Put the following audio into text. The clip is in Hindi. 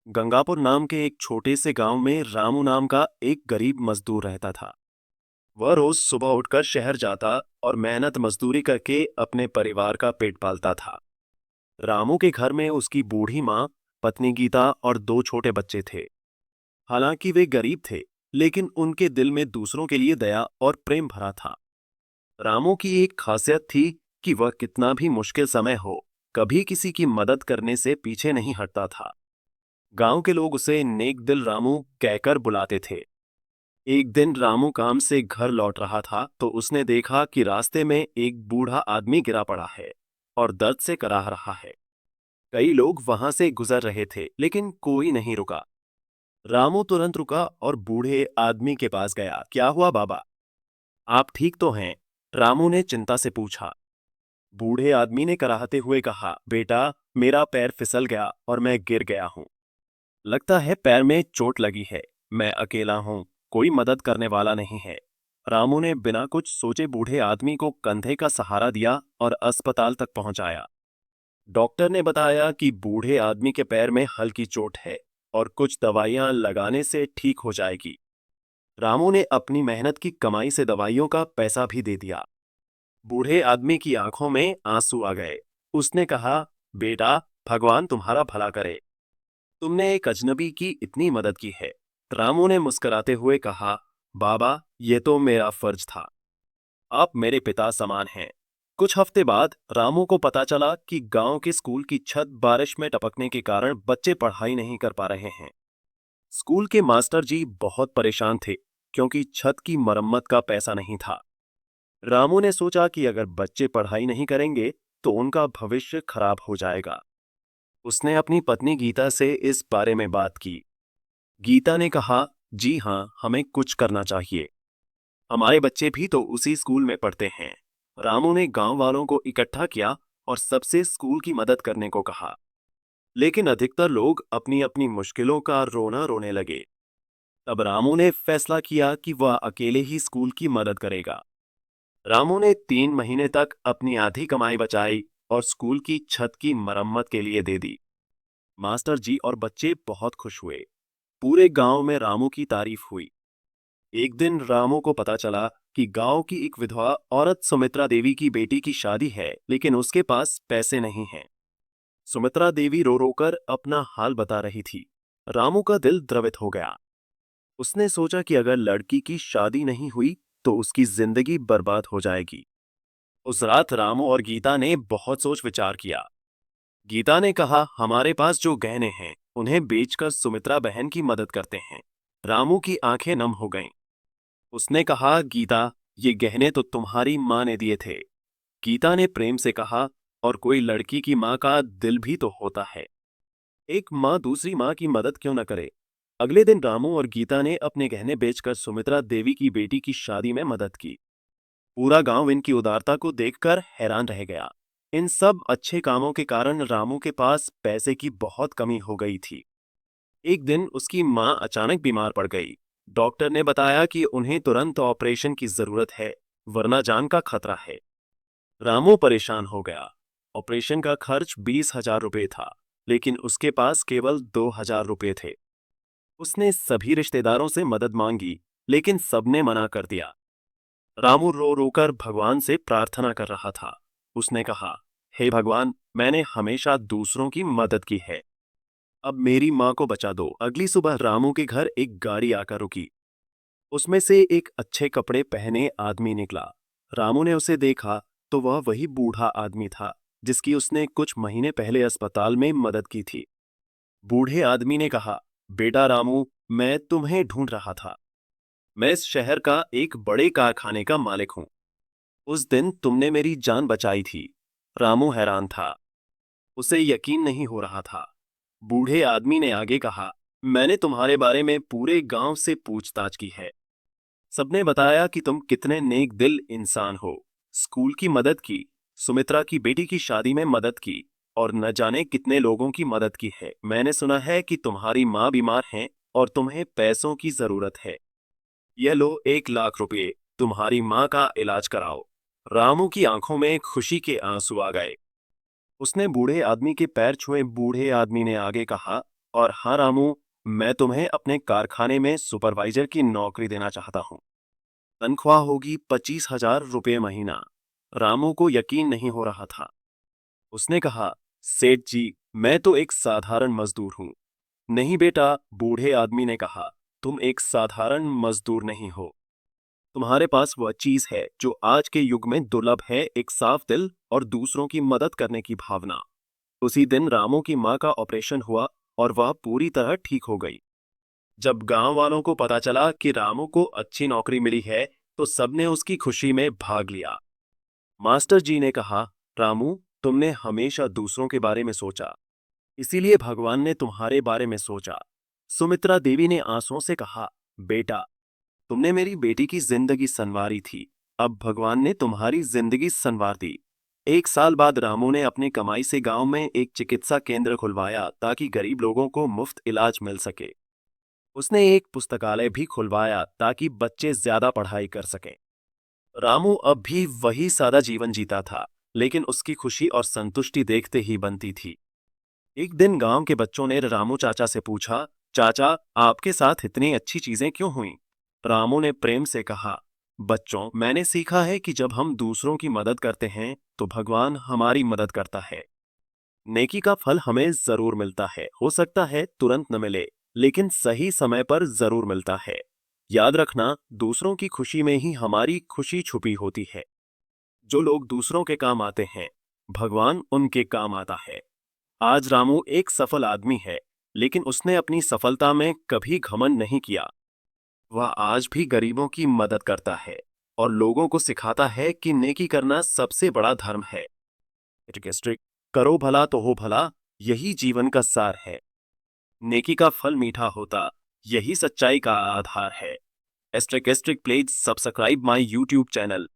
गंगापुर नाम के एक छोटे से गांव में रामू नाम का एक गरीब मजदूर रहता था। वह रोज सुबह उठकर शहर जाता और मेहनत मजदूरी करके अपने परिवार का पेट पालता था। रामू के घर में उसकी बूढ़ी माँ, पत्नी गीता और दो छोटे बच्चे थे। हालांकि वे गरीब थे, लेकिन उनके दिल में दूसरों के लिए दया और प्रेम भरा था। रामू की एक खासियत थी कि वह कितना भी मुश्किल समय हो, कभी किसी की मदद करने से पीछे नहीं हटता था। गांव के लोग उसे नेक दिल रामू कहकर बुलाते थे। एक दिन रामू काम से घर लौट रहा था तो उसने देखा कि रास्ते में एक बूढ़ा आदमी गिरा पड़ा है और दर्द से कराह रहा है। कई लोग वहां से गुजर रहे थे, लेकिन कोई नहीं रुका। रामू तुरंत रुका और बूढ़े आदमी के पास गया। क्या हुआ बाबा, आप ठीक तो हैं? रामू ने चिंता से पूछा। बूढ़े आदमी ने कराहते हुए कहा, बेटा, मेरा पैर फिसल गया और मैं गिर गया हूं। लगता है पैर में चोट लगी है। मैं अकेला हूं, कोई मदद करने वाला नहीं है। रामू ने बिना कुछ सोचे बूढ़े आदमी को कंधे का सहारा दिया और अस्पताल तक पहुंचाया। डॉक्टर ने बताया कि बूढ़े आदमी के पैर में हल्की चोट है और कुछ दवाइयां लगाने से ठीक हो जाएगी। रामू ने अपनी मेहनत की कमाई से दवाइयों का पैसा भी दे दिया। बूढ़े आदमी की आंखों में आंसू आ गए। उसने कहा, बेटा, भगवान तुम्हारा भला करे। तुमने एक अजनबी की इतनी मदद की है। रामू ने मुस्कुराते हुए कहा, बाबा, ये तो मेरा फर्ज था। आप मेरे पिता समान हैं। कुछ हफ्ते बाद रामू को पता चला कि गांव के स्कूल की छत बारिश में टपकने के कारण बच्चे पढ़ाई नहीं कर पा रहे हैं। स्कूल के मास्टर जी बहुत परेशान थे, क्योंकि छत की मरम्मत का पैसा नहीं था। रामू ने सोचा कि अगर बच्चे पढ़ाई नहीं करेंगे तो उनका भविष्य खराब हो जाएगा। उसने अपनी पत्नी गीता से इस बारे में बात की। गीता ने कहा, जी हाँ, हमें कुछ करना चाहिए। हमारे बच्चे भी तो उसी स्कूल में पढ़ते हैं। रामू ने गांव वालों को इकट्ठा किया और सबसे स्कूल की मदद करने को कहा। लेकिन अधिकतर लोग अपनी अपनी मुश्किलों का रोना रोने लगे। तब रामू ने फैसला किया कि वह अकेले ही स्कूल की मदद करेगा। रामू ने 3 महीने तक अपनी आधी कमाई बचाई और स्कूल की छत की मरम्मत के लिए दे दी। मास्टर जी और बच्चे बहुत खुश हुए। पूरे गांव में रामू की तारीफ हुई। एक दिन रामू को पता चला कि गांव की एक विधवा औरत सुमित्रा देवी की बेटी की शादी है, लेकिन उसके पास पैसे नहीं हैं। सुमित्रा देवी रो रोकर अपना हाल बता रही थी। रामू का दिल द्रवित हो गया। उसने सोचा कि अगर लड़की की शादी नहीं हुई तो उसकी जिंदगी बर्बाद हो जाएगी। उस रात रामू और गीता ने बहुत सोच विचार किया। गीता ने कहा, हमारे पास जो गहने हैं उन्हें बेचकर सुमित्रा बहन की मदद करते हैं। रामू की आंखें नम हो गईं। उसने कहा, गीता, ये गहने तो तुम्हारी माँ ने दिए थे। गीता ने प्रेम से कहा, और कोई लड़की की माँ का दिल भी तो होता है। एक माँ दूसरी माँ की मदद क्यों न करे। अगले दिन रामू और गीता ने अपने गहने बेचकर सुमित्रा देवी की बेटी की शादी में मदद की। पूरा गांव इनकी उदारता को देखकर हैरान रह गया। इन सब अच्छे कामों के कारण रामू के पास पैसे की बहुत कमी हो गई थी। एक दिन उसकी माँ अचानक बीमार पड़ गई। डॉक्टर ने बताया कि उन्हें तुरंत ऑपरेशन की जरूरत है, वरना जान का खतरा है। रामू परेशान हो गया। ऑपरेशन का खर्च 20,000 रुपये था, लेकिन उसके पास केवल 2,000 रुपये थे। उसने सभी रिश्तेदारों से मदद मांगी, लेकिन सबने मना कर दिया। रामू रो रोकर भगवान से प्रार्थना कर रहा था। उसने कहा, हे भगवान, मैंने हमेशा दूसरों की मदद की है, अब मेरी माँ को बचा दो। अगली सुबह रामू के घर एक गाड़ी आकर रुकी। उसमें से एक अच्छे कपड़े पहने आदमी निकला। रामू ने उसे देखा तो वह वही बूढ़ा आदमी था जिसकी उसने कुछ महीने पहले अस्पताल में मदद की थी। बूढ़े आदमी ने कहा, बेटा रामू, मैं तुम्हें ढूंढ रहा था। मैं इस शहर का एक बड़े कारखाने का मालिक हूं। उस दिन तुमने मेरी जान बचाई थी। रामू हैरान था। उसे यकीन नहीं हो रहा था। बूढ़े आदमी ने आगे कहा, मैंने तुम्हारे बारे में पूरे गांव से पूछताछ की है। सबने बताया कि तुम कितने नेक दिल इंसान हो। स्कूल की मदद की, सुमित्रा की बेटी की शादी में मदद की, और न जाने कितने लोगों की मदद की है। मैंने सुना है कि तुम्हारी माँ बीमार है और तुम्हें पैसों की जरूरत है। यह लो 1,00,000 रुपये, तुम्हारी माँ का इलाज कराओ। रामू की आंखों में खुशी के आंसू आ गए। उसने बूढ़े आदमी के पैर छुए। बूढ़े आदमी ने आगे कहा, और हाँ रामू, मैं तुम्हें अपने कारखाने में सुपरवाइजर की नौकरी देना चाहता हूँ। तनख्वाह होगी 25,000 रुपये महीना। रामू को यकीन नहीं हो रहा था। उसने कहा, सेठ जी, मैं तो एक साधारण मजदूर हूँ। नहीं बेटा, बूढ़े आदमी ने कहा, तुम एक साधारण मजदूर नहीं हो। तुम्हारे पास वह चीज है जो आज के युग में दुर्लभ है, एक साफ दिल और दूसरों की मदद करने की भावना। उसी दिन रामू की मां का ऑपरेशन हुआ और वह पूरी तरह ठीक हो गई। जब गांव वालों को पता चला कि रामू को अच्छी नौकरी मिली है, तो सबने उसकी खुशी में भाग लिया। मास्टर जी ने कहा, रामू, तुमने हमेशा दूसरों के बारे में सोचा, इसीलिए भगवान ने तुम्हारे बारे में सोचा। सुमित्रा देवी ने आंसुओं से कहा, बेटा, तुमने मेरी बेटी की जिंदगी संवारी थी, अब भगवान ने तुम्हारी जिंदगी संवार दी। 1 साल बाद रामू ने अपनी कमाई से गांव में एक चिकित्सा केंद्र खुलवाया ताकि गरीब लोगों को मुफ्त इलाज मिल सके। उसने एक पुस्तकालय भी खुलवाया ताकि बच्चे ज्यादा पढ़ाई कर सकें। रामू अब भी वही सादा जीवन जीता था, लेकिन उसकी खुशी और संतुष्टि देखते ही बनती थी। एक दिन गांव के बच्चों ने रामू चाचा से पूछा, चाचा, आपके साथ इतनी अच्छी चीजें क्यों हुई? रामू ने प्रेम से कहा, बच्चों, मैंने सीखा है कि जब हम दूसरों की मदद करते हैं तो भगवान हमारी मदद करता है। नेकी का फल हमें जरूर मिलता है, हो सकता है तुरंत न मिले, लेकिन सही समय पर जरूर मिलता है। याद रखना, दूसरों की खुशी में ही हमारी खुशी छुपी होती है। जो लोग दूसरों के काम आते हैं, भगवान उनके काम आता है। आज रामू एक सफल आदमी है, लेकिन उसने अपनी सफलता में कभी घमंड नहीं किया। वह आज भी गरीबों की मदद करता है और लोगों को सिखाता है कि नेकी करना सबसे बड़ा धर्म है। करो भला तो हो भला, यही जीवन का सार है। नेकी का फल मीठा होता, यही सच्चाई का आधार है। एस्ट्रिक please subscribe my YouTube channel.